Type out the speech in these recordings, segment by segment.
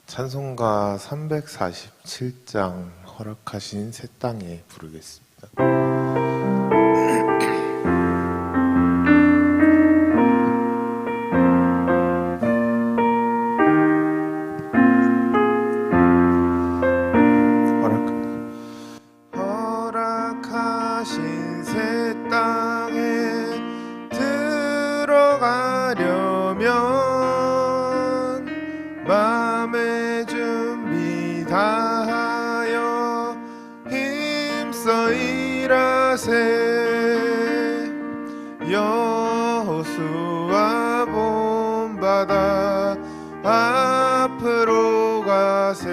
찬송가 347장 허락하신 새 땅에 부르겠습니다. 허락하신 새 땅에 들어가려면 마음의 준비 다하여 힘써 일하세. 여호수아 본바다 앞으로 가세.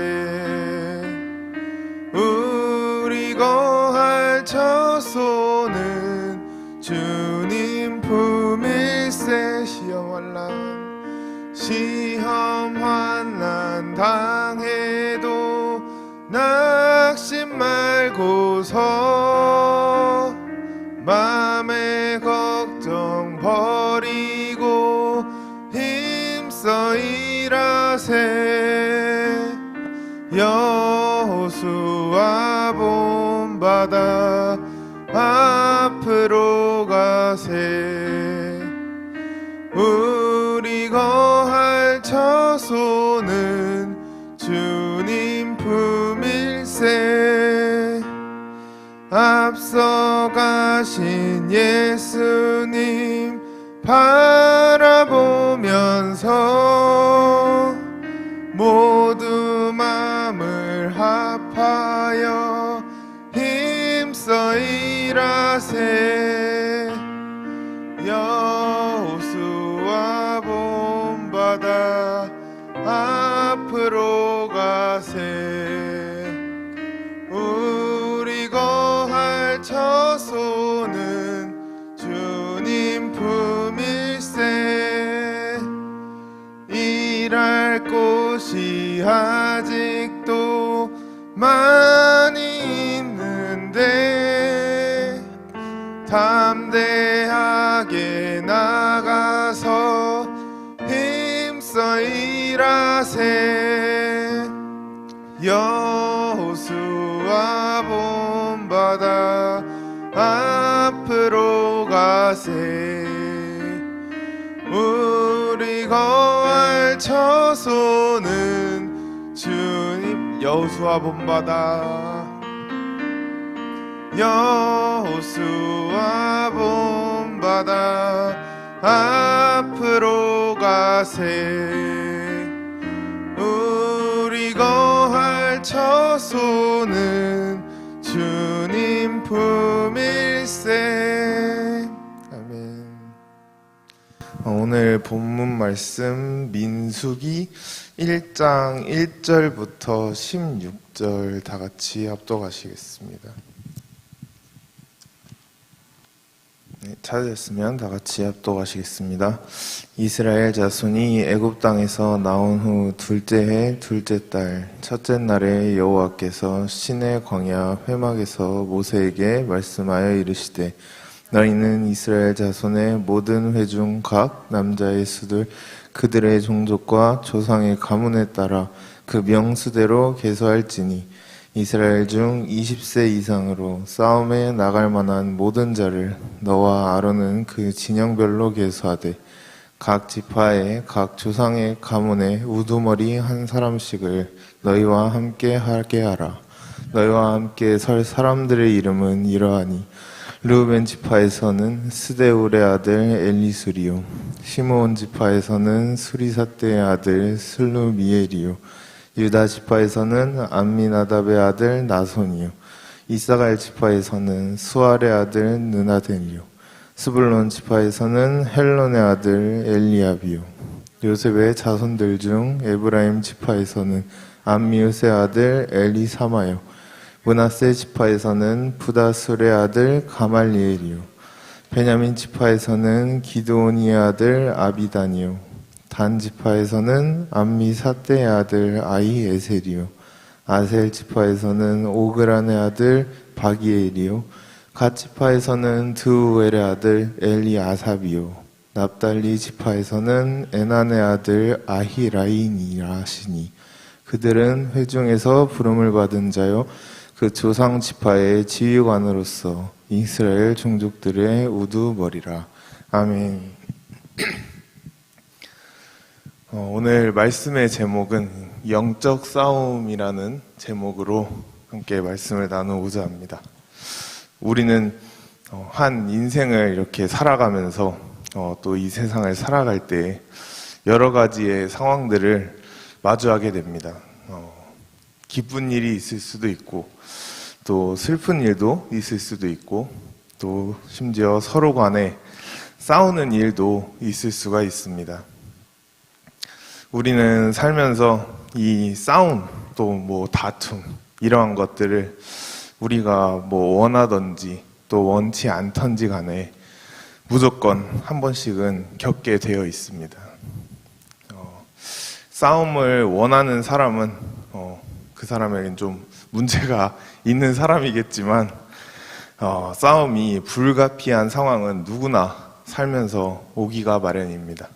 우리 거할 처소는 주님 품일세. 시험 환난 당해도 낙심 말고서 맘의 걱정 버리고 힘써 일하세. 여호수아 본바다 앞으로 가세. 우리 거할 처소는 주님 품일세. 앞서 가신 예수님 바라보면서 모두 마음을 합하여 힘써 일하세. 여호수아 본바다 앞으로 가세. 우리 거할 처소는 주님 품일세. 일할 곳이 아직도 많이 있는데 담대하게 나가서 힘써 일하세. 여호수아 본바다 앞으로 가세. 우리 거할 처소는 주님. 여호수아 본바다 여호수아 본바다 앞으로 가세. 우리 거할 처소는 주님 품일세. 아멘. 오늘 본문 말씀 민수기 1장 1절부터 16절 다 같이 합독하시겠습니다. 찾으셨으면 다 같이 합독하시겠습니다. 이스라엘 자손이 애굽 땅에서 나온 후 둘째 해 둘째 달 첫째 날에 여호와께서 시내 광야 회막에서 모세에게 말씀하여 이르시되 너희는 이스라엘 자손의 모든 회중 각 남자의 수들 그들의 종족과 조상의 가문에 따라 그 명수대로 계수할지니 이스라엘 중 20세 이상으로 싸움에 나갈 만한 모든 자를 너와 아론은 그 진영별로 계수하되 각 지파의 각 조상의 가문에 우두머리 한 사람씩을 너희와 함께 하게 하라. 너희와 함께 설 사람들의 이름은 이러하니 르우벤 지파에서는 스데울의 아들 엘리수리요, 시므온 지파에서는 수리사떼의 아들 슬루미엘이요, 유다 지파에서는 암미나답의 아들 나손이요, 이사갈 지파에서는 수알의 아들 느나덴이요, 스불론 지파에서는 헬론의 아들 엘리압이요, 요셉의 자손들 중 에브라임 지파에서는 암미우스의 아들 엘리사마요, 므낫세 지파에서는 부다술의 아들 가말리엘이요, 베냐민 지파에서는 기드오니의 아들 아비단이요, 단 지파에서는 암미사떼의 아들 아히에셀이요, 아셀 지파에서는 오그란의 아들 바기엘이요, 갓 지파에서는 드우엘의 아들 엘리아삽이요, 납달리 지파에서는 에난의 아들 아히라인이라 하시니 그들은 회중에서 부름을 받은 자요 그 조상 지파의 지휘관으로서 이스라엘 종족들의 우두머리라. 아멘. 오늘 말씀의 제목은 영적 싸움이라는 제목으로 함께 말씀을 나누고자 합니다. 우리는 한 인생을 이렇게 살아가면서 또 이 세상을 살아갈 때 여러 가지의 상황들을 마주하게 됩니다. 기쁜 일이 있을 수도 있고 또 슬픈 일도 있을 수도 있고 또 심지어 서로 간에 싸우는 일도 있을 수가 있습니다. 우리는 살면서 이 싸움 또 뭐 다툼 이러한 것들을 우리가 뭐 원하든지 또 원치 않던지 간에 무조건 한 번씩은 겪게 되어 있습니다. 싸움을 원하는 사람은 그 사람에겐 좀 문제가 있는 사람이겠지만 싸움이 불가피한 상황은 누구나 살면서 오기가 마련입니다.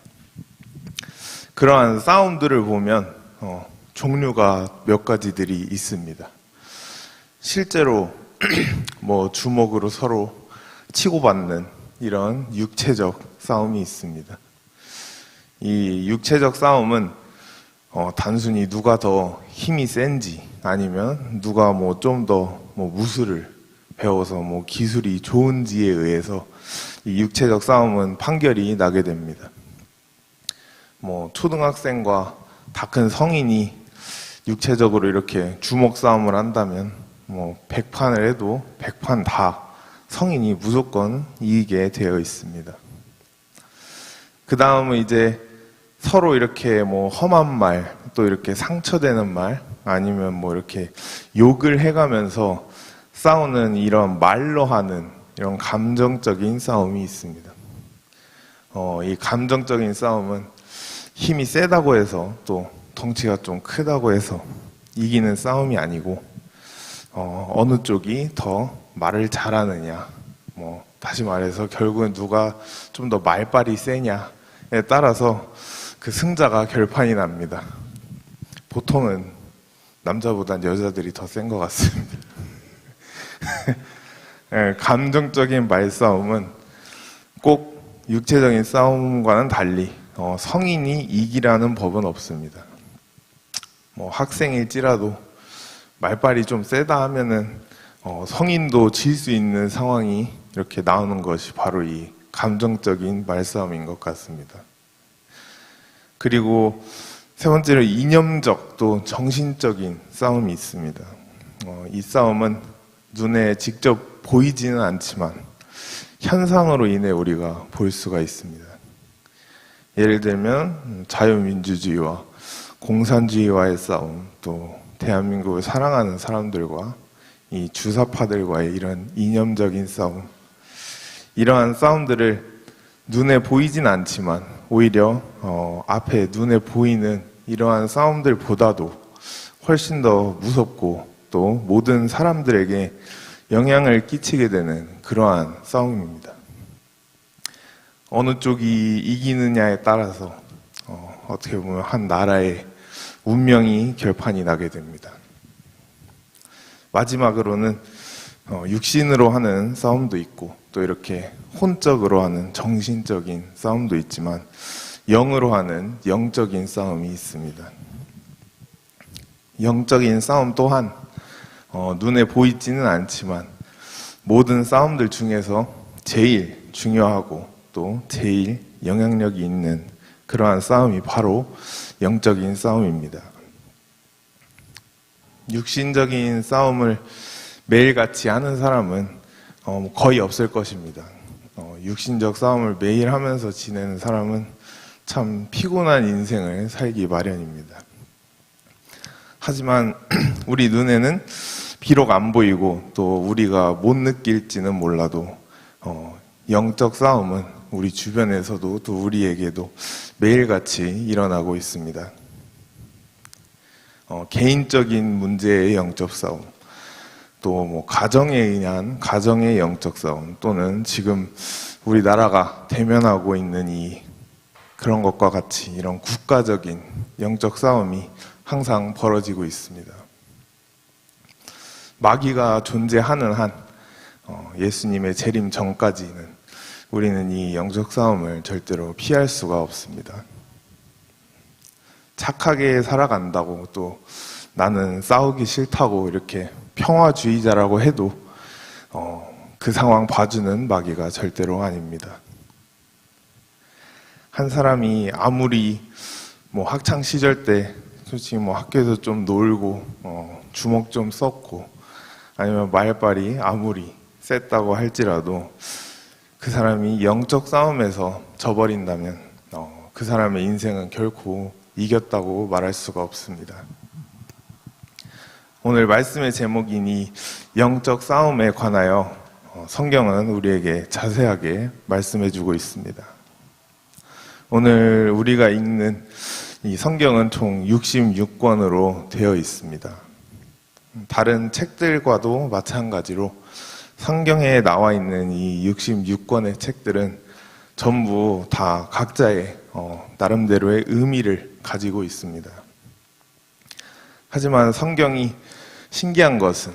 그러한 싸움들을 보면 종류가 몇 가지들이 있습니다. 실제로 뭐 주먹으로 서로 치고받는 이런 육체적 싸움이 있습니다. 이 육체적 싸움은 단순히 누가 더 힘이 센지 아니면 누가 뭐 좀 더 뭐 무술을 배워서 뭐 기술이 좋은지에 의해서 이 육체적 싸움은 판결이 나게 됩니다. 뭐 초등학생과 다 큰 성인이 육체적으로 이렇게 주먹 싸움을 한다면 뭐 100판을 해도 100판 다 성인이 무조건 이기게 되어 있습니다. 그 다음은 이제 서로 이렇게 뭐 험한 말, 또 이렇게 상처되는 말, 아니면 뭐 이렇게 욕을 해가면서 싸우는 이런 말로 하는 이런 감정적인 싸움이 있습니다. 이 감정적인 싸움은 힘이 세다고 해서 또 덩치가 좀 크다고 해서 이기는 싸움이 아니고 어느 쪽이 더 말을 잘하느냐, 뭐 다시 말해서 결국은 누가 좀 더 말빨이 세냐에 따라서 그 승자가 결판이 납니다. 보통은 남자보단 여자들이 더 센 것 같습니다. 감정적인 말싸움은 꼭 육체적인 싸움과는 달리 성인이 이기라는 법은 없습니다. 뭐 학생일지라도 말빨이 좀 세다 하면은 성인도 질 수 있는 상황이 이렇게 나오는 것이 바로 이 감정적인 말싸움인 것 같습니다. 그리고 세 번째로 이념적 또 정신적인 싸움이 있습니다. 이 싸움은 눈에 직접 보이지는 않지만 현상으로 인해 우리가 볼 수가 있습니다. 예를 들면 자유민주주의와 공산주의와의 싸움, 또 대한민국을 사랑하는 사람들과 이 주사파들과의 이런 이념적인 싸움, 이러한 싸움들을 눈에 보이진 않지만 오히려 앞에 눈에 보이는 이러한 싸움들보다도 훨씬 더 무섭고 또 모든 사람들에게 영향을 끼치게 되는 그러한 싸움입니다. 어느 쪽이 이기느냐에 따라서 어떻게 보면 한 나라의 운명이 결판이 나게 됩니다. 마지막으로는 육신으로 하는 싸움도 있고 또 이렇게 혼적으로 하는 정신적인 싸움도 있지만 영으로 하는 영적인 싸움이 있습니다. 영적인 싸움 또한 눈에 보이지는 않지만 모든 싸움들 중에서 제일 중요하고 또 제일 영향력이 있는 그러한 싸움이 바로 영적인 싸움입니다. 육신적인 싸움을 매일같이 하는 사람은 거의 없을 것입니다. 육신적 싸움을 매일 하면서 지내는 사람은 참 피곤한 인생을 살기 마련입니다. 하지만 우리 눈에는 비록 안 보이고 또 우리가 못 느낄지는 몰라도 영적 싸움은 우리 주변에서도 또 우리에게도 매일같이 일어나고 있습니다. 개인적인 문제의 영적 싸움, 또 뭐 가정에 의한 가정의 영적 싸움, 또는 지금 우리나라가 대면하고 있는 이 그런 것과 같이 이런 국가적인 영적 싸움이 항상 벌어지고 있습니다. 마귀가 존재하는 한 예수님의 재림 전까지는 우리는 이 영적 싸움을 절대로 피할 수가 없습니다. 착하게 살아간다고 또 나는 싸우기 싫다고 이렇게 평화주의자라고 해도 그 상황 봐주는 마귀가 절대로 아닙니다. 한 사람이 아무리 학창 시절 때 솔직히 학교에서 좀 놀고 주먹 좀 썼고 아니면 말빨이 아무리 셌다고 할지라도 그 사람이 영적 싸움에서 져버린다면 그 사람의 인생은 결코 이겼다고 말할 수가 없습니다. 오늘 말씀의 제목인 이 영적 싸움에 관하여 성경은 우리에게 자세하게 말씀해주고 있습니다. 오늘 우리가 읽는 이 성경은 총 66권으로 되어 있습니다. 다른 책들과도 마찬가지로 성경에 나와 있는 이 66권의 책들은 전부 다 각자의 나름대로의 의미를 가지고 있습니다. 하지만 성경이 신기한 것은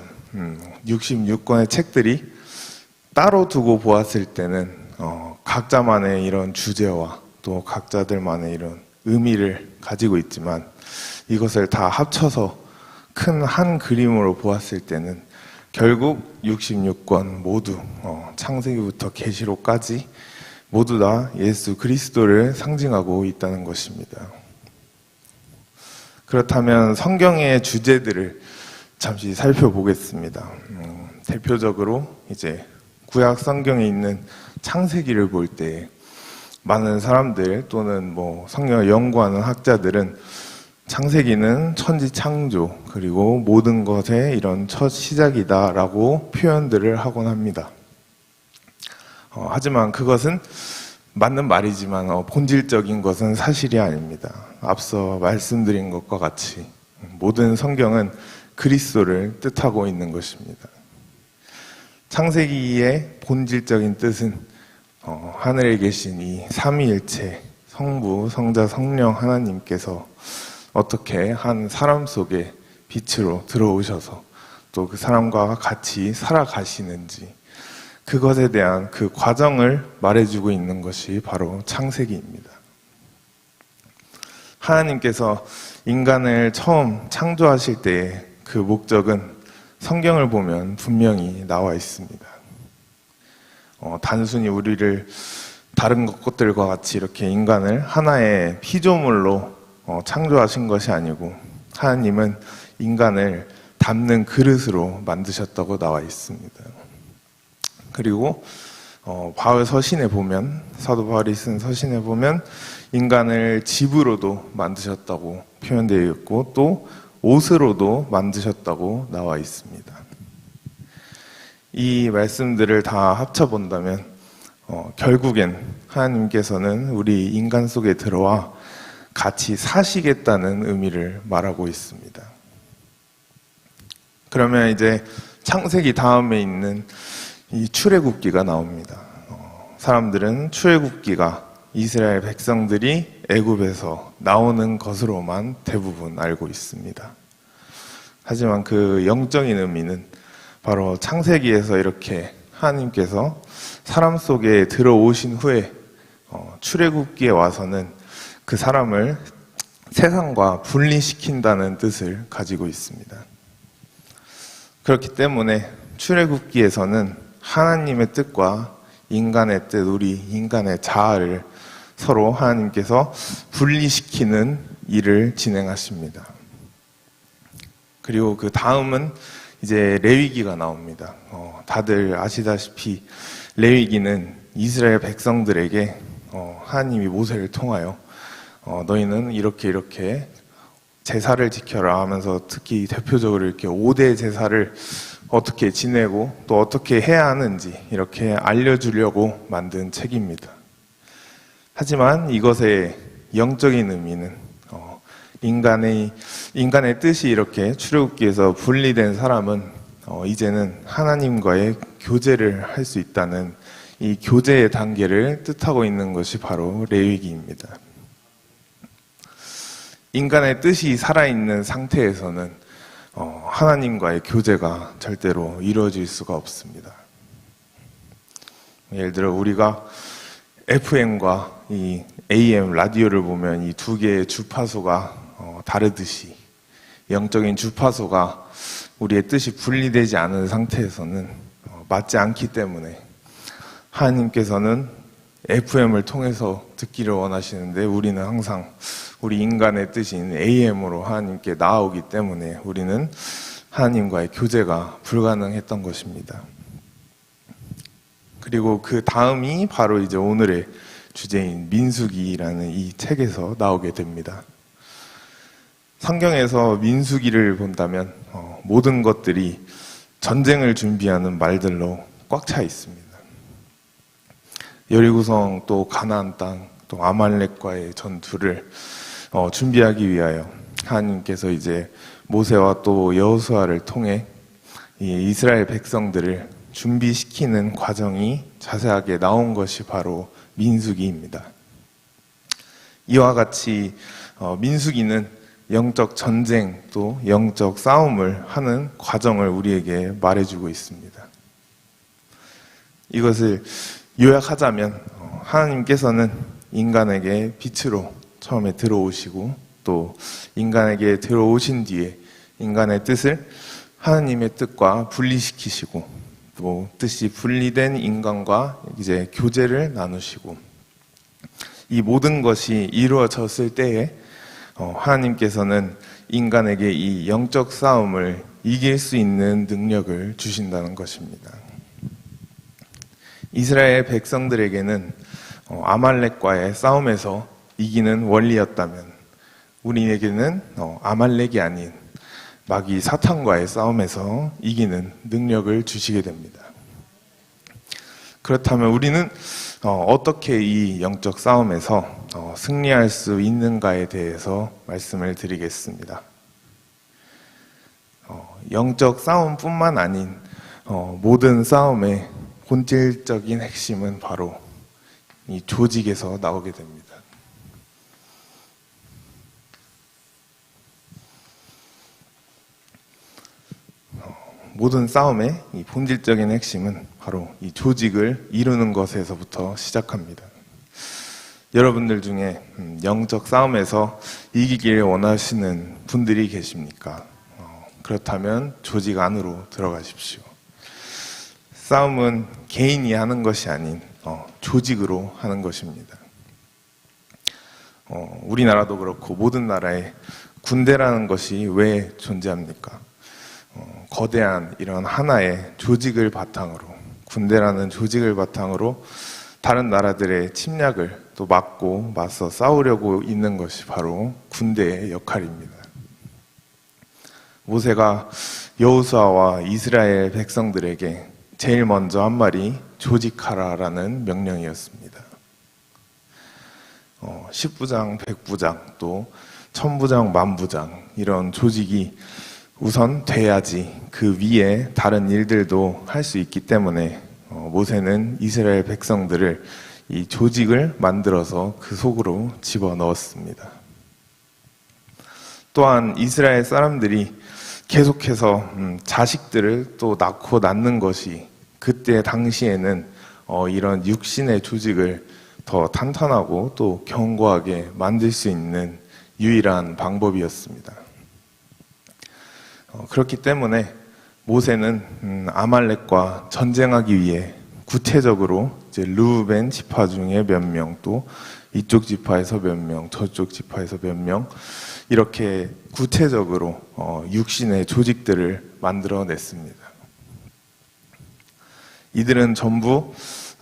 66권의 책들이 따로 두고 보았을 때는 각자만의 이런 주제와 또 각자들만의 이런 의미를 가지고 있지만 이것을 다 합쳐서 큰 한 그림으로 보았을 때는 결국 66권 모두 창세기부터 계시록까지 모두 다 예수 그리스도를 상징하고 있다는 것입니다. 그렇다면 성경의 주제들을 잠시 살펴보겠습니다. 대표적으로 이제 구약 성경에 있는 창세기를 볼 때 많은 사람들 또는 성경을 연구하는 학자들은 창세기는 천지 창조 그리고 모든 것의 이런 첫 시작이다라고 표현들을 하곤 합니다. 하지만 그것은 맞는 말이지만 본질적인 것은 사실이 아닙니다. 앞서 말씀드린 것과 같이 모든 성경은 그리스도를 뜻하고 있는 것입니다. 창세기의 본질적인 뜻은 하늘에 계신 이 삼위일체 성부, 성자, 성령 하나님께서 어떻게 한 사람 속에 빛으로 들어오셔서 또 그 사람과 같이 살아가시는지 그것에 대한 그 과정을 말해주고 있는 것이 바로 창세기입니다. 하나님께서 인간을 처음 창조하실 때의 그 목적은 성경을 보면 분명히 나와 있습니다. 단순히 우리를 다른 것들과 같이 이렇게 인간을 하나의 피조물로 창조하신 것이 아니고 하나님은 인간을 담는 그릇으로 만드셨다고 나와 있습니다. 그리고 바울 서신에 보면 사도 바울이 쓴 서신에 보면 인간을 집으로도 만드셨다고 표현되어 있고 또 옷으로도 만드셨다고 나와 있습니다. 이 말씀들을 다 합쳐본다면 결국엔 하나님께서는 우리 인간 속에 들어와 같이 사시겠다는 의미를 말하고 있습니다. 그러면 이제 창세기 다음에 있는 이 출애굽기가 나옵니다. 사람들은 출애굽기가 이스라엘 백성들이 애굽에서 나오는 것으로만 대부분 알고 있습니다. 하지만 그 영적인 의미는 바로 창세기에서 이렇게 하나님께서 사람 속에 들어오신 후에 출애굽기에 와서는 그 사람을 세상과 분리시킨다는 뜻을 가지고 있습니다. 그렇기 때문에 출애굽기에서는 하나님의 뜻과 인간의 뜻, 우리 인간의 자아를 서로 하나님께서 분리시키는 일을 진행하십니다. 그리고 그 다음은 이제 레위기가 나옵니다. 다들 아시다시피 레위기는 이스라엘 백성들에게 하나님이 모세를 통하여 너희는 이렇게 제사를 지켜라 하면서 특히 대표적으로 이렇게 5대 제사를 어떻게 지내고 또 어떻게 해야 하는지 이렇게 알려주려고 만든 책입니다. 하지만 이것의 영적인 의미는 인간의 뜻이 이렇게 출애굽기에서 분리된 사람은 이제는 하나님과의 교제를 할 수 있다는 이 교제의 단계를 뜻하고 있는 것이 바로 레위기입니다. 인간의 뜻이 살아있는 상태에서는 하나님과의 교제가 절대로 이루어질 수가 없습니다. 예를 들어 우리가 FM과 이 AM 라디오를 보면 이 두 개의 주파수가 다르듯이 영적인 주파수가 우리의 뜻이 분리되지 않은 상태에서는 맞지 않기 때문에 하나님께서는 FM을 통해서 듣기를 원하시는데 우리는 항상 우리 인간의 뜻인 AM으로 하나님께 나아오기 때문에 우리는 하나님과의 교제가 불가능했던 것입니다. 그리고 그 다음이 바로 이제 오늘의 주제인 민수기라는 이 책에서 나오게 됩니다. 성경에서 민수기를 본다면 모든 것들이 전쟁을 준비하는 말들로 꽉 차 있습니다. 여리고성 또 가나안 땅 또 아말렉과의 전투를 준비하기 위하여 하나님께서 이제 모세와 또 여호수아를 통해 이 이스라엘 백성들을 준비시키는 과정이 자세하게 나온 것이 바로 민수기입니다. 이와 같이 민수기는 영적 전쟁 또 영적 싸움을 하는 과정을 우리에게 말해주고 있습니다. 이것을 요약하자면 하나님께서는 인간에게 빛으로 처음에 들어오시고 또 인간에게 들어오신 뒤에 인간의 뜻을 하나님의 뜻과 분리시키시고 또 뜻이 분리된 인간과 이제 교제를 나누시고 이 모든 것이 이루어졌을 때에 하나님께서는 인간에게 이 영적 싸움을 이길 수 있는 능력을 주신다는 것입니다. 이스라엘 백성들에게는 아말렉과의 싸움에서 이기는 원리였다면 우리에게는 아말렉이 아닌 마귀 사탄과의 싸움에서 이기는 능력을 주시게 됩니다. 그렇다면 우리는 어떻게 이 영적 싸움에서 승리할 수 있는가에 대해서 말씀을 드리겠습니다. 영적 싸움뿐만 아닌 모든 싸움의 본질적인 핵심은 바로 이 조직에서 나오게 됩니다. 모든 싸움의 이 본질적인 핵심은 바로 이 조직을 이루는 것에서부터 시작합니다. 여러분들 중에 영적 싸움에서 이기기를 원하시는 분들이 계십니까? 그렇다면 조직 안으로 들어가십시오. 싸움은 개인이 하는 것이 아닌 조직으로 하는 것입니다. 우리나라도 그렇고 모든 나라에 군대라는 것이 왜 존재합니까? 거대한 이런 하나의 조직을 바탕으로 군대라는 조직을 바탕으로 다른 나라들의 침략을 또 막고 맞서 싸우려고 있는 것이 바로 군대의 역할입니다. 모세가 여호수아와 이스라엘 백성들에게 제일 먼저 한 말이 조직하라라는 명령이었습니다. 10부장, 100부장, 또 1000부장, 10,000부장 이런 조직이 우선 돼야지 그 위에 다른 일들도 할 수 있기 때문에 모세는 이스라엘 백성들을 이 조직을 만들어서 그 속으로 집어넣었습니다. 또한 이스라엘 사람들이 계속해서 자식들을 또 낳는 것이 그때 당시에는 이런 육신의 조직을 더 탄탄하고 또 견고하게 만들 수 있는 유일한 방법이었습니다. 그렇기 때문에 모세는 아말렉과 전쟁하기 위해 구체적으로 이제 르우벤 지파 중에 몇 명, 또 이쪽 지파에서 몇 명, 저쪽 지파에서 몇 명 이렇게 구체적으로 육신의 조직들을 만들어냈습니다. 이들은 전부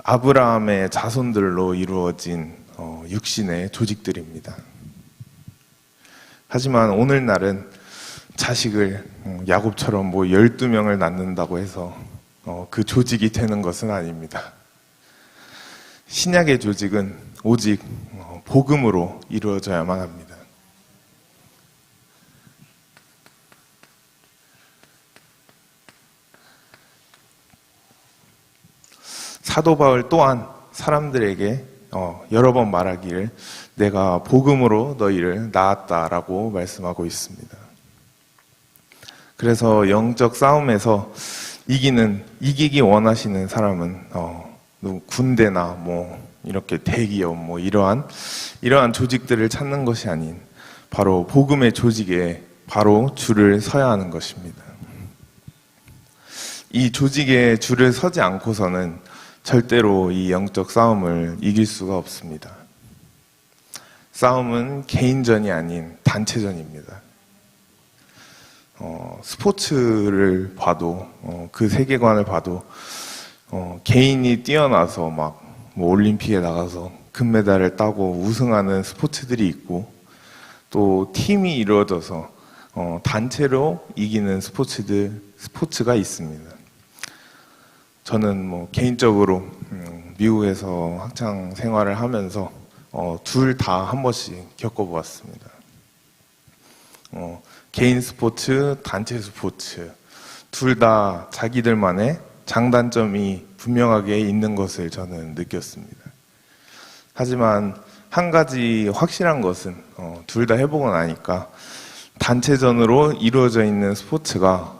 아브라함의 자손들로 이루어진 육신의 조직들입니다. 하지만 오늘날은 자식을 야곱처럼 12명을 낳는다고 해서 그 조직이 되는 것은 아닙니다. 신약의 조직은 오직 복음으로 이루어져야만 합니다. 사도 바울 또한 사람들에게 여러 번 말하기를 내가 복음으로 너희를 낳았다라고 말씀하고 있습니다. 그래서 영적 싸움에서 이기기 원하시는 사람은 군대나 뭐 이렇게 대기업 뭐 이러한 조직들을 찾는 것이 아닌 바로 복음의 조직에 바로 줄을 서야 하는 것입니다. 이 조직에 줄을 서지 않고서는 절대로 이 영적 싸움을 이길 수가 없습니다. 싸움은 개인전이 아닌 단체전입니다. 스포츠를 봐도 그 세계관을 봐도 개인이 뛰어나서 막 뭐 올림픽에 나가서 금메달을 따고 우승하는 스포츠들이 있고 또 팀이 이루어져서 단체로 이기는 스포츠가 있습니다. 저는 뭐 개인적으로 미국에서 학창 생활을 하면서 둘 다 한 번씩 겪어보았습니다. 개인 스포츠, 단체 스포츠 둘 다 자기들만의 장단점이 분명하게 있는 것을 저는 느꼈습니다. 하지만 한 가지 확실한 것은 둘 다 해보고 나니까 단체전으로 이루어져 있는 스포츠가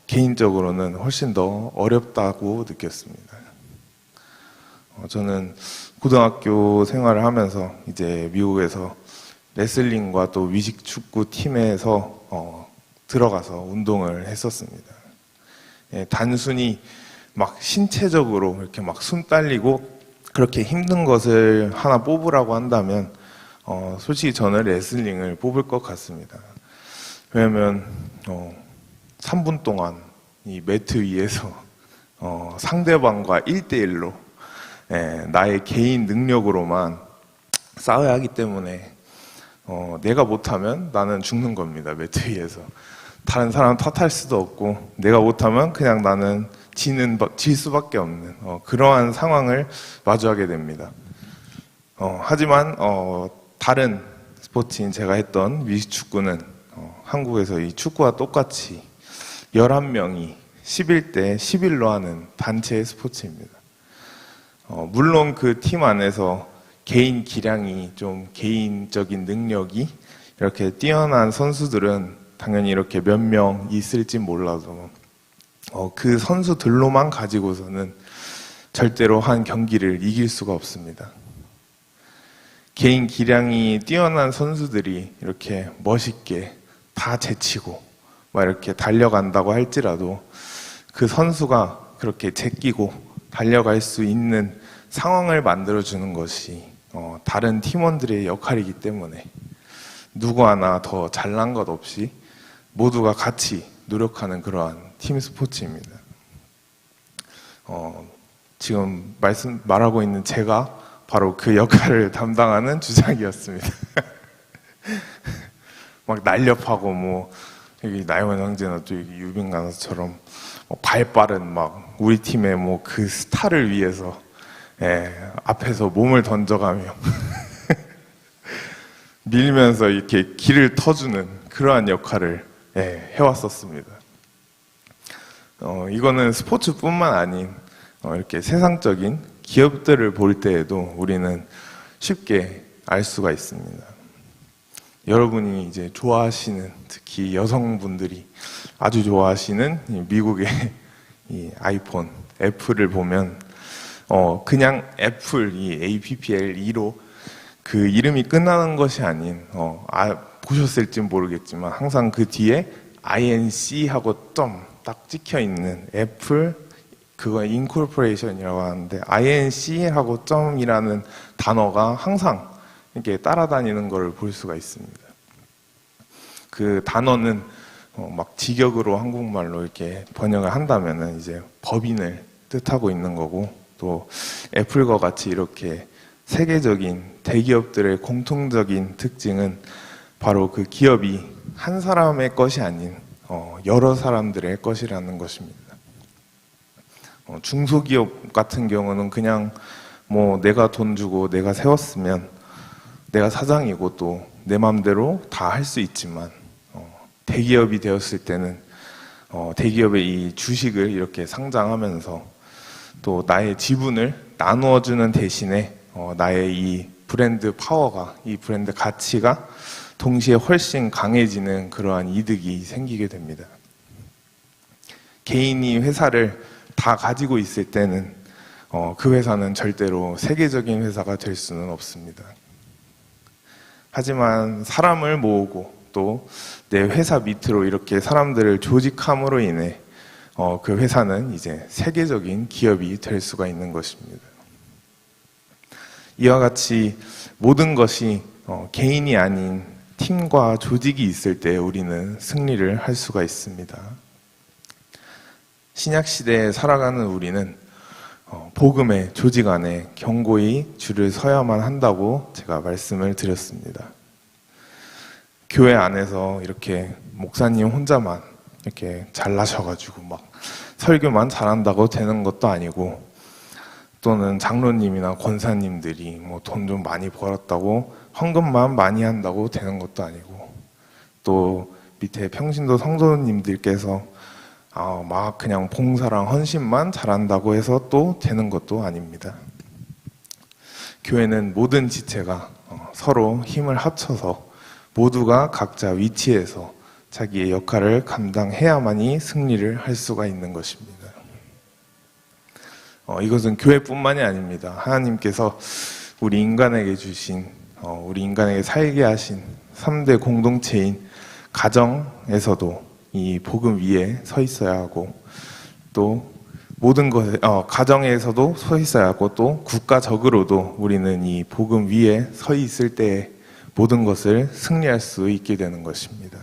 개인적으로는 훨씬 더 어렵다고 느꼈습니다. 저는 고등학교 생활을 하면서 이제 미국에서 레슬링과 또 위식축구 팀에서 들어가서 운동을 했었습니다. 단순히 막 신체적으로 이렇게 막 숨 딸리고 그렇게 힘든 것을 하나 뽑으라고 한다면 솔직히 저는 레슬링을 뽑을 것 같습니다. 왜냐하면 3분 동안 이 매트 위에서 상대방과 1대1로 나의 개인 능력으로만 싸워야 하기 때문에 내가 못하면 나는 죽는 겁니다. 매트 위에서. 다른 사람 탓할 수도 없고 내가 못하면 그냥 나는 질 수밖에 없는 그러한 상황을 마주하게 됩니다. 하지만 다른 스포츠인 제가 했던 위식축구는 한국에서 이 축구와 똑같이 11명이 11대 11로 하는 단체 스포츠입니다. 물론 그 팀 안에서 개인 기량이 좀 개인적인 능력이 이렇게 뛰어난 선수들은 당연히 이렇게 몇 명 있을지 몰라도 그 선수들로만 가지고서는 절대로 한 경기를 이길 수가 없습니다. 개인 기량이 뛰어난 선수들이 이렇게 멋있게 다 제치고 막 이렇게 달려간다고 할지라도 그 선수가 그렇게 제끼고 달려갈 수 있는 상황을 만들어주는 것이 다른 팀원들의 역할이기 때문에 누구 하나 더 잘난 것 없이 모두가 같이 노력하는 그러한 팀 스포츠입니다. 지금 말하고 있는 제가 바로 그 역할을 담당하는 주장이었습니다. 막 날렵하고 뭐 여기 나영원 형제나 또 유빈 간사처럼 발 빠른 막 우리 팀의 뭐 그 스타를 위해서 앞에서 몸을 던져가며 밀면서 이렇게 길을 터주는 그러한 역할을 해왔었습니다. 이거는 스포츠뿐만 아닌 이렇게 세상적인 기업들을 볼 때에도 우리는 쉽게 알 수가 있습니다. 여러분이 이제 좋아하시는 특히 여성분들이 아주 좋아하시는 미국의 이 아이폰 애플을 보면 그냥 애플 이 APPL2로 그 이름이 끝나는 것이 아닌 보셨을지 모르겠지만 항상 그 뒤에 INC하고 점 딱 찍혀 있는 애플 그거 인코퍼레이션이라고 하는데 INC하고 점이라는 단어가 항상 이렇게 따라다니는 걸 볼 수가 있습니다. 그 단어는 막 직역으로 한국말로 이렇게 번역을 한다면은 이제 법인을 뜻하고 있는 거고 또 애플과 같이 이렇게 세계적인 대기업들의 공통적인 특징은 바로 그 기업이 한 사람의 것이 아닌 여러 사람들의 것이라는 것입니다. 중소기업 같은 경우는 그냥 뭐 내가 돈 주고 내가 세웠으면 내가 사장이고 또 내 마음대로 다 할 수 있지만 대기업이 되었을 때는 대기업의 이 주식을 이렇게 상장하면서 또 나의 지분을 나누어주는 대신에 나의 이 브랜드 파워가, 이 브랜드 가치가 동시에 훨씬 강해지는 그러한 이득이 생기게 됩니다. 개인이 회사를 다 가지고 있을 때는 그 회사는 절대로 세계적인 회사가 될 수는 없습니다. 하지만 사람을 모으고 또 내 회사 밑으로 이렇게 사람들을 조직함으로 인해 그 회사는 이제 세계적인 기업이 될 수가 있는 것입니다. 이와 같이 모든 것이 개인이 아닌 팀과 조직이 있을 때 우리는 승리를 할 수가 있습니다. 신약시대에 살아가는 우리는 복음의 조직 안에 견고히 줄을 서야만 한다고 제가 말씀을 드렸습니다. 교회 안에서 이렇게 목사님 혼자만 이렇게 잘나셔가지고 막 설교만 잘한다고 되는 것도 아니고, 또는 장로님이나 권사님들이 뭐 돈 좀 많이 벌었다고 헌금만 많이 한다고 되는 것도 아니고, 또 밑에 평신도 성도님들께서 막 그냥 봉사랑 헌신만 잘한다고 해서 또 되는 것도 아닙니다. 교회는 모든 지체가 서로 힘을 합쳐서 모두가 각자 위치에서 자기의 역할을 감당해야만이 승리를 할 수가 있는 것입니다. 이것은 교회뿐만이 아닙니다. 하나님께서 우리 인간에게 주신, 우리 인간에게 살게 하신 3대 공동체인 가정에서도 이 복음 위에 서 있어야 하고, 또 모든 것에 가정에서도 서 있어야 하고, 또 국가적으로도 우리는 이 복음 위에 서 있을 때 모든 것을 승리할 수 있게 되는 것입니다.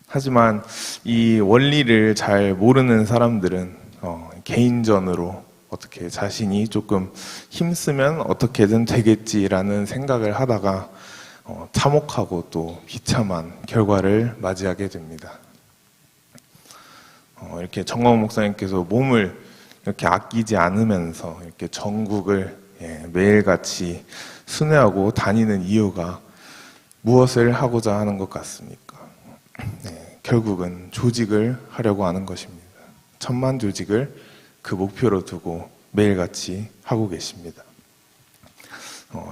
하지만 이 원리를 잘 모르는 사람들은 개인전으로 어떻게 자신이 조금 힘쓰면 어떻게든 되겠지라는 생각을 하다가 참혹하고 또 비참한 결과를 맞이하게 됩니다. 이렇게 정광훈 목사님께서 몸을 이렇게 아끼지 않으면서 이렇게 전국을 매일같이 순회하고 다니는 이유가 무엇을 하고자 하는 것 같습니까? 결국은 조직을 하려고 하는 것입니다. 1000만 조직을 그 목표로 두고 매일같이 하고 계십니다.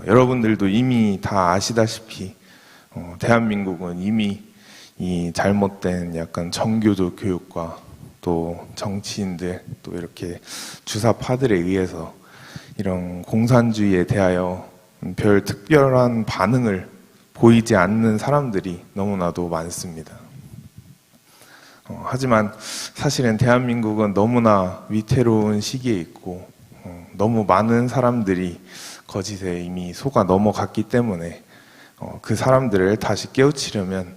여러분들도 이미 다 아시다시피 대한민국은 이미 이 잘못된 약간 정교조 교육과 또 정치인들 또 이렇게 주사파들에 의해서 이런 공산주의에 대하여 별 특별한 반응을 보이지 않는 사람들이 너무나도 많습니다. 하지만 사실은 대한민국은 너무나 위태로운 시기에 있고 너무 많은 사람들이 거짓에 이미 속아 넘어갔기 때문에 그 사람들을 다시 깨우치려면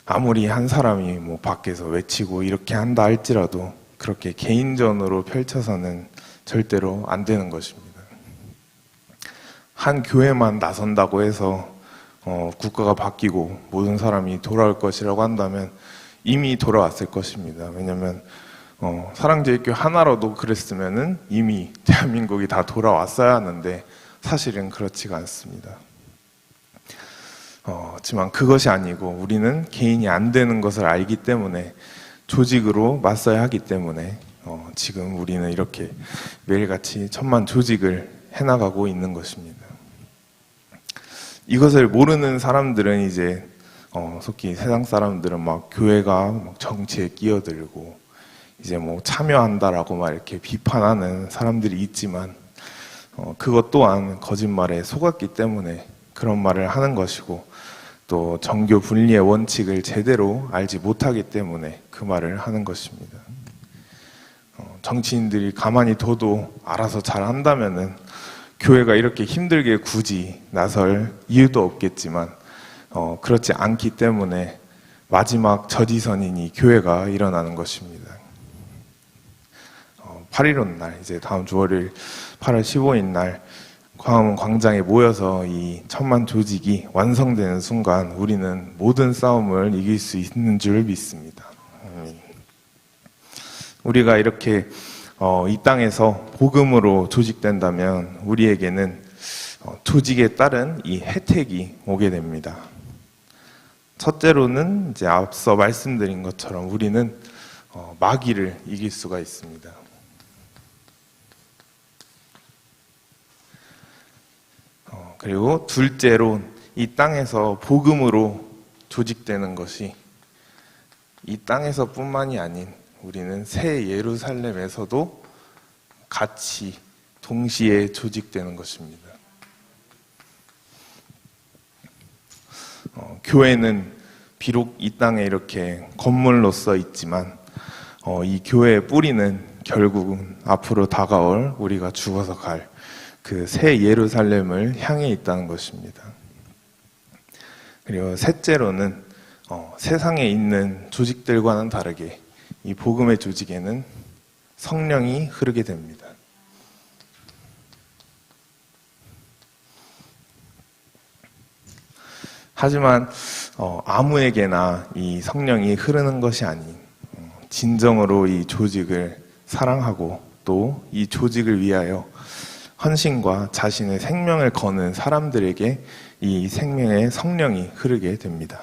아무리 한 사람이 뭐 밖에서 외치고 이렇게 한다 할지라도 그렇게 개인전으로 펼쳐서는 절대로 안 되는 것입니다. 한 교회만 나선다고 해서 국가가 바뀌고 모든 사람이 돌아올 것이라고 한다면 이미 돌아왔을 것입니다. 왜냐하면 사랑제일교회 하나로도 그랬으면은 이미 대한민국이 다 돌아왔어야 하는데 사실은 그렇지가 않습니다. 하지만 그것이 아니고 우리는 개인이 안 되는 것을 알기 때문에 조직으로 맞서야 하기 때문에 지금 우리는 이렇게 매일같이 1000만 조직을 해나가고 있는 것입니다. 이것을 모르는 사람들은 이제 속히 세상 사람들은 막 교회가 막 정치에 끼어들고 이제 뭐 참여한다라고 막 이렇게 비판하는 사람들이 있지만 그것 또한 거짓말에 속았기 때문에 그런 말을 하는 것이고, 또 정교 분리의 원칙을 제대로 알지 못하기 때문에 그 말을 하는 것입니다. 정치인들이 가만히 둬도 알아서 잘 한다면은 교회가 이렇게 힘들게 굳이 나설 이유도 없겠지만 그렇지 않기 때문에 마지막 저지선인 이 교회가 일어나는 것입니다. 8.15 날, 이제 다음 주 월요일 8월 15일 날 광화문 광장에 모여서 이 1000만 조직이 완성되는 순간 우리는 모든 싸움을 이길 수 있는 줄 믿습니다. 우리가 이렇게 이 땅에서 복음으로 조직된다면 우리에게는 조직에 따른 이 혜택이 오게 됩니다. 첫째로는 이제 앞서 말씀드린 것처럼 우리는 마귀를 이길 수가 있습니다. 그리고 둘째로 이 땅에서 복음으로 조직되는 것이 이 땅에서뿐만이 아닌 우리는 새 예루살렘에서도 같이 동시에 조직되는 것입니다. 교회는 비록 이 땅에 이렇게 건물로서 있지만 이 교회의 뿌리는 결국은 앞으로 다가올 우리가 죽어서 갈 그 새 예루살렘을 향해 있다는 것입니다. 그리고 셋째로는 세상에 있는 조직들과는 다르게 이 복음의 조직에는 성령이 흐르게 됩니다. 하지만 아무에게나 이 성령이 흐르는 것이 아닌 진정으로 이 조직을 사랑하고 또 이 조직을 위하여 헌신과 자신의 생명을 거는 사람들에게 이 생명의 성령이 흐르게 됩니다.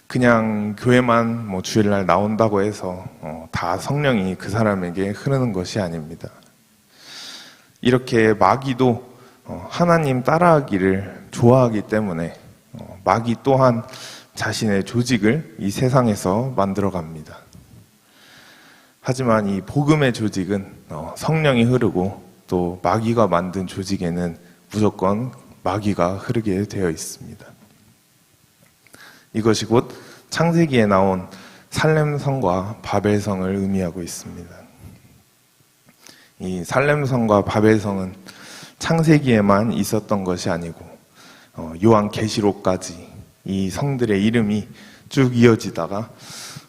그냥 교회만 주일날 나온다고 해서 다 성령이 그 사람에게 흐르는 것이 아닙니다. 이렇게 마귀도 하나님 따라하기를 좋아하기 때문에 마귀 또한 자신의 조직을 이 세상에서 만들어 갑니다. 하지만 이 복음의 조직은 성령이 흐르고 또 마귀가 만든 조직에는 무조건 마귀가 흐르게 되어 있습니다. 이것이 곧 창세기에 나온 살렘성과 바벨성을 의미하고 있습니다. 이 살렘성과 바벨성은 창세기에만 있었던 것이 아니고 요한계시록까지 이 성들의 이름이 쭉 이어지다가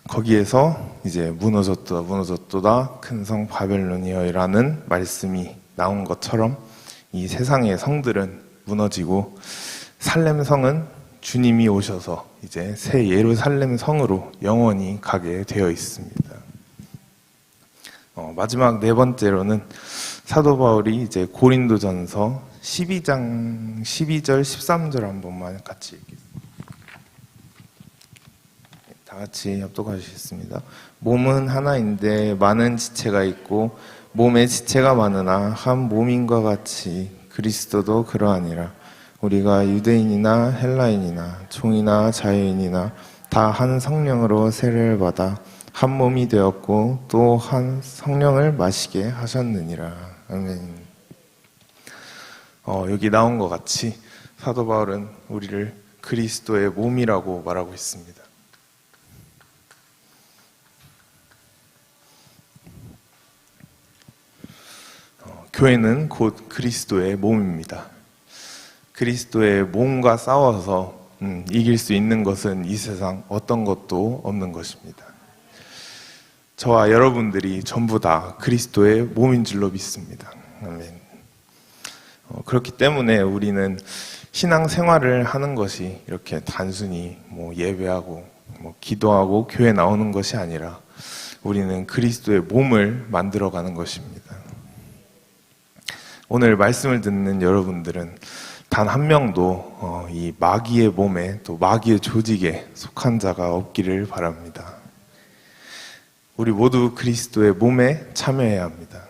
거기에서 이제 무너졌도다 큰 성 바벨론이여라는 말씀이 나온 것처럼 이 세상의 성들은 무너지고 살렘성은 주님이 오셔서 이제 새 예루살렘 성으로 영원히 가게 되어 있습니다. 마지막 네 번째로는 사도 바울이 이제 고린도전서 12장 12절 13절 한 번만 같이 읽겠습니다. 다 같이 합독하시겠습니다. 몸은 하나인데 많은 지체가 있고 몸에 지체가 많으나 한 몸인과 같이 그리스도도 그러하니라. 우리가 유대인이나 헬라인이나 종이나 자유인이나 다 한 성령으로 세례를 받아 한 몸이 되었고 또 한 성령을 마시게 하셨느니라. 아멘. 여기 나온 것 같이 사도 바울은 우리를 그리스도의 몸이라고 말하고 있습니다. 교회는 곧 그리스도의 몸입니다. 그리스도의 몸과 싸워서 이길 수 있는 것은 이 세상 어떤 것도 없는 것입니다. 저와 여러분들이 전부 다 그리스도의 몸인 줄로 믿습니다. 아멘. 그렇기 때문에 우리는 신앙생활을 하는 것이 이렇게 단순히 예배하고 기도하고 교회 나오는 것이 아니라 우리는 그리스도의 몸을 만들어가는 것입니다. 오늘 말씀을 듣는 여러분들은 단 한 명도 이 마귀의 몸에 또 마귀의 조직에 속한 자가 없기를 바랍니다. 우리 모두 그리스도의 몸에 참여해야 합니다.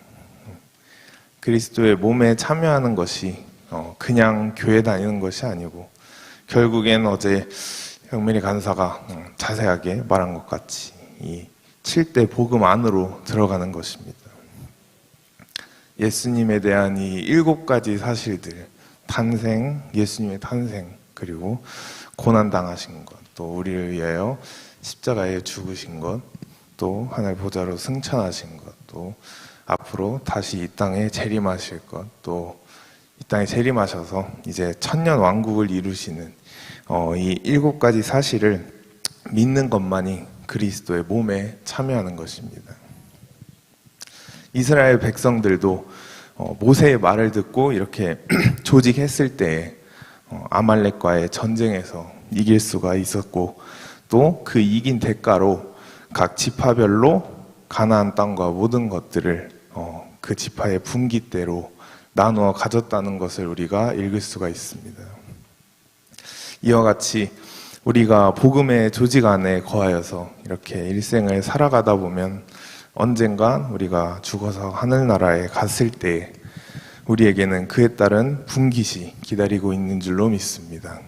그리스도의 몸에 참여하는 것이 그냥 교회 다니는 것이 아니고 결국엔 어제 형민이 간사가 자세하게 말한 것 같이 이 7대 복음 안으로 들어가는 것입니다. 예수님에 대한 이 7가지 사실들, 탄생, 예수님의 탄생, 그리고 고난당하신 것, 또 우리를 위하여 십자가에 죽으신 것, 또 하늘 보좌로 승천하신 것, 또 앞으로 다시 이 땅에 재림하실 것, 또 이 땅에 재림하셔서 이제 천년 왕국을 이루시는 이 7가지 사실을 믿는 것만이 그리스도의 몸에 참여하는 것입니다. 이스라엘 백성들도 모세의 말을 듣고 이렇게 조직했을 때에 아말렉과의 전쟁에서 이길 수가 있었고 또 그 이긴 대가로 각 지파별로 가나안 땅과 모든 것들을 그 지파의 분깃대로 나누어 가졌다는 것을 우리가 읽을 수가 있습니다. 이와 같이 우리가 복음의 조직 안에 거하여서 이렇게 일생을 살아가다 보면 언젠간 우리가 죽어서 하늘나라에 갔을 때 우리에게는 그에 따른 분깃이 기다리고 있는 줄로 믿습니다.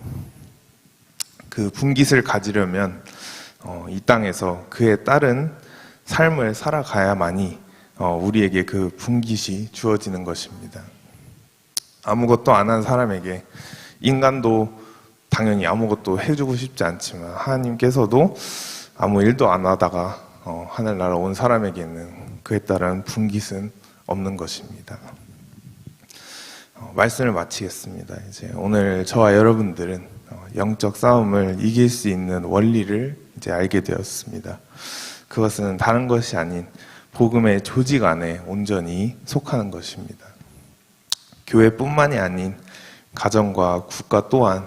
그 분깃을 가지려면 이 땅에서 그에 따른 삶을 살아가야만이 우리에게 그 분깃이 주어지는 것입니다. 아무것도 안 한 사람에게 인간도 당연히 아무것도 해주고 싶지 않지만 하나님께서도 아무 일도 안 하다가 하늘나라 온 사람에게는 그에 따른 분깃은 없는 것입니다. 말씀을 마치겠습니다. 이제 오늘 저와 여러분들은 영적 싸움을 이길 수 있는 원리를 이제 알게 되었습니다. 그것은 다른 것이 아닌 복음의 조직 안에 온전히 속하는 것입니다. 교회뿐만이 아닌 가정과 국가 또한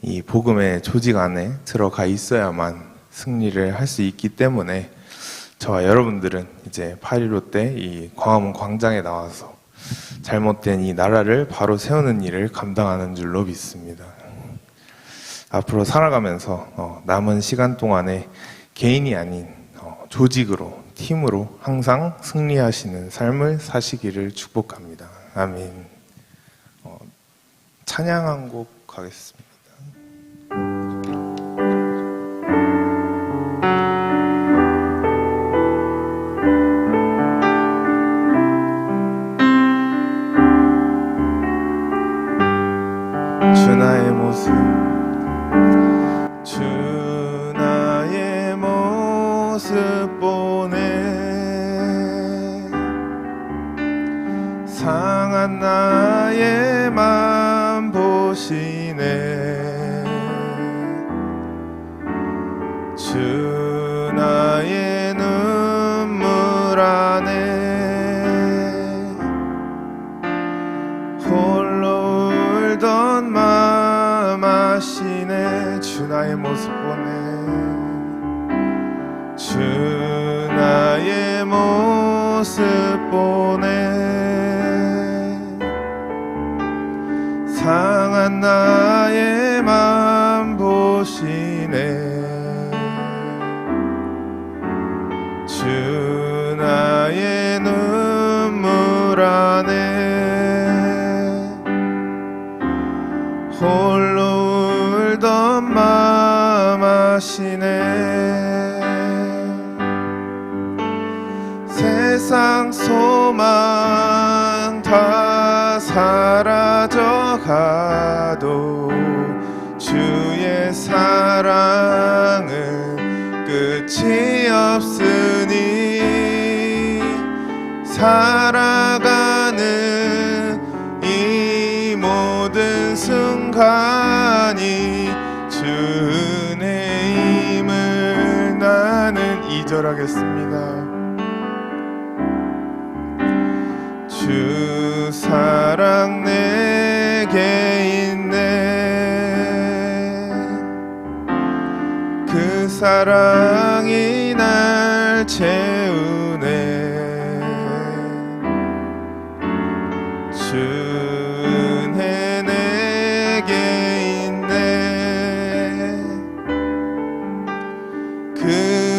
이 복음의 조직 안에 들어가 있어야만 승리를 할 수 있기 때문에 저와 여러분들은 이제 8.15 때 이 광화문 광장에 나와서 잘못된 이 나라를 바로 세우는 일을 감당하는 줄로 믿습니다. 앞으로 살아가면서 남은 시간 동안에 개인이 아닌 조직으로, 팀으로 항상 승리하시는 삶을 사시기를 축복합니다. 아멘. 찬양 한 곡 하겠습니다. 주 나의 모습, 주 나의 모습 보네. 상한 나의 맘 보시네. 주 나의 눈물 안에 홀로 울던 마음 아시네. 주 나의 모습 보네. 주 나의 모습 보네. 상한 나의 맘 보시네. 주 나의 눈물 안에 홀로 울던 마음 아시네. 세상 소망 다 사라져가도 주의 사랑은 끝이 없으니 살아가는 이 모든 순간이 주 은혜임을 나는 2절 하겠습니다. 주 사랑 내게 있네. 그 사랑이 날 채우네. 주 은혜 내게 있네. 그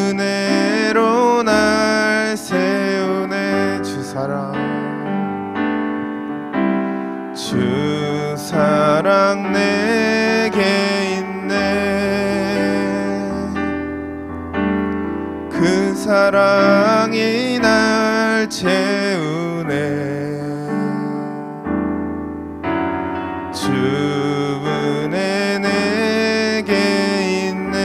은혜로 날 세우네. 주 사랑, 주 사랑 내게 있네. 그 사랑이 날 채우네. 주 은혜 내게 있네.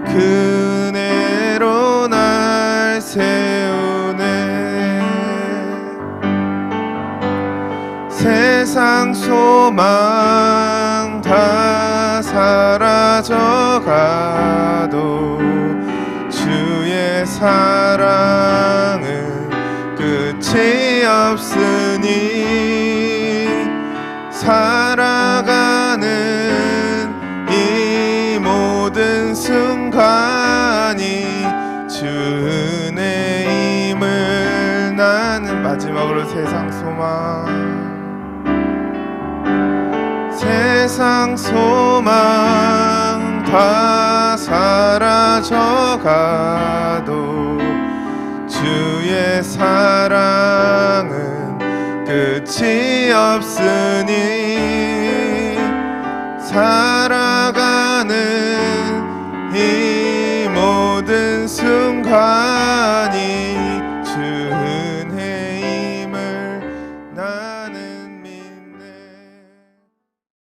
그 은혜로 날 세우네. 세상 소망 다 사라져가도 주의 사랑은 끝이 없으니 살아가는 이 모든 순간이 주 은혜임을 나는 마지막으로 세상 소망 다 사라져가도 주의 주의 사랑은 끝이 없으니 살아가는 이 모든 순간